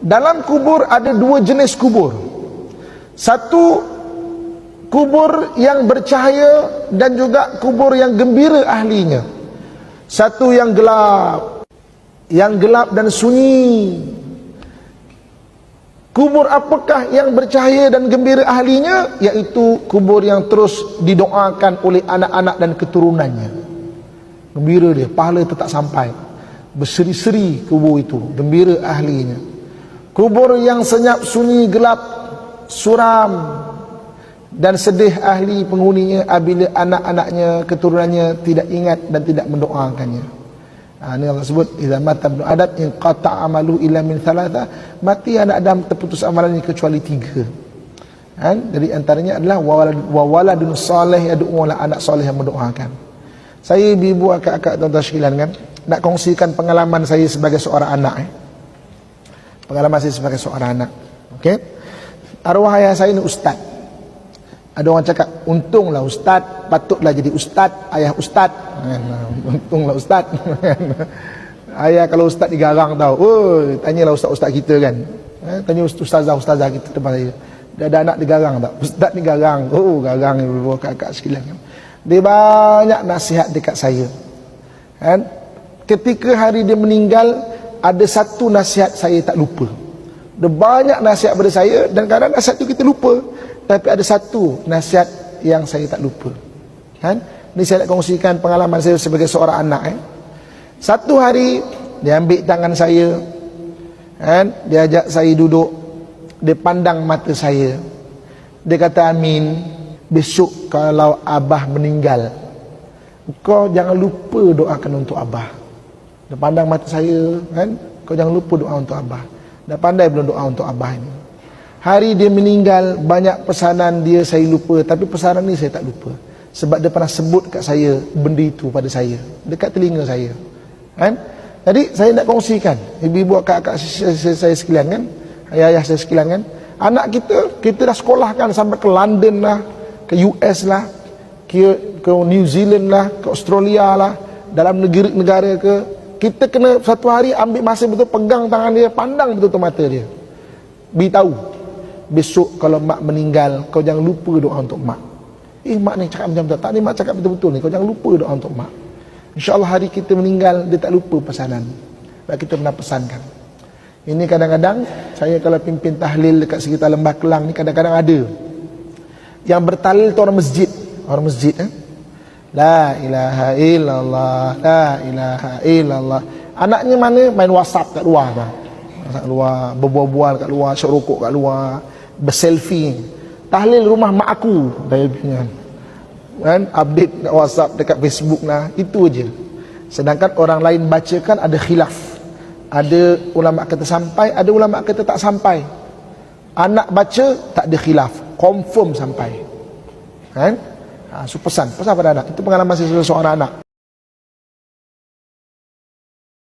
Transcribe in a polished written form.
Dalam kubur ada dua jenis kubur. Satu, kubur yang bercahaya dan juga kubur yang gembira ahlinya. Satu yang gelap dan sunyi. Kubur apakah yang bercahaya dan gembira ahlinya? Iaitu kubur yang terus didoakan oleh anak-anak dan keturunannya. Gembira dia, pahala tetap sampai. Berseri-seri kubur itu, gembira ahlinya. Kubur yang senyap, sunyi, gelap, suram dan sedih ahli penghuninya apabila anak-anaknya, keturunannya tidak ingat dan tidak mendoakannya. Ini Allah sebut, idza mata ibnu adam inqata amalu illa min thalatha, mati anak Adam terputus amalannya kecuali 3. Dari antaranya adalah wa waladun salih yad'u, anak soleh yang mendoakan. Saya ibu akak-akak tuan-tuan sekalian kan, nak kongsikan pengalaman saya sebagai seorang anak. Pengalaman saya sebagai seorang anak. Okey. Arwah ayah saya ni ustaz. Ada orang cakap, untunglah ustaz, patutlah jadi ustaz, ayah ustaz. Untunglah ustaz. Ayah kalau ustaz digarang tau. Oh, tanyalah ustaz-ustaz kita kan. Tanya ustazah-ustazah kita depan saya. Dia ada anak digarang tak? Ustaz ni garang. Oh, garang ibu kakak sekalian kan. Dia banyak nasihat dekat saya. Kan? Ketika hari dia meninggal, ada satu nasihat saya tak lupa. Ada banyak nasihat pada saya dan kadang nasihat tu kita lupa. Tapi ada satu nasihat yang saya tak lupa. Kan? Ini saya nak kongsikan pengalaman saya sebagai seorang anak. Satu hari dia ambil tangan saya, kan? Dia ajak saya duduk, dia pandang mata saya. Dia kata, Amin, besok kalau abah meninggal, kau jangan lupa doakan untuk abah. Dia pandang mata saya, kan? Kau jangan lupa doa untuk abah. Dah pandai belum doa untuk abah ini? Hari dia meninggal, banyak pesanan dia saya lupa, tapi pesanan ni saya tak lupa. Sebab dia pernah sebut kat saya benda itu pada saya, dekat telinga saya. Kan? Jadi saya nak kongsikan, ibu-ibu, akak-akak saya sekalian kan, ayah-ayah saya sekalian kan, anak kita dah sekolahkan sampai ke London lah, ke US lah, ke New Zealand lah, ke Australia lah, dalam negara ke, kita kena satu hari ambil masa betul, pegang tangan dia, pandang betul-betul mata dia, beritahu, besok kalau mak meninggal, kau jangan lupa doa untuk mak. Mak ni cakap macam tu, tak ni mak cakap betul-betul ni, kau jangan lupa doa untuk mak. InsyaAllah hari kita meninggal, dia tak lupa pesanan. Sebab kita pernah pesankan. Ini kadang-kadang, saya kalau pimpin tahlil dekat sekitar Lembah Kelang ni, kadang-kadang ada yang bertahlil tu orang masjid. Orang masjid La ilaha illallah, la ilaha illallah. Anaknya mana? Main WhatsApp kat luar bang. Kat luar, berbual-bual kat luar, syok rokok kat luar, berselfie. Tahlil rumah mak aku, saya punya. Kan? Update kat WhatsApp, dekat Facebook lah, itu aja. Sedangkan orang lain bacakan ada khilaf. Ada ulama kata sampai, ada ulama kata tak sampai. Anak baca tak ada khilaf, confirm sampai. Kan? So pesan pada anak. Itu pengalaman saya sebagai seorang anak.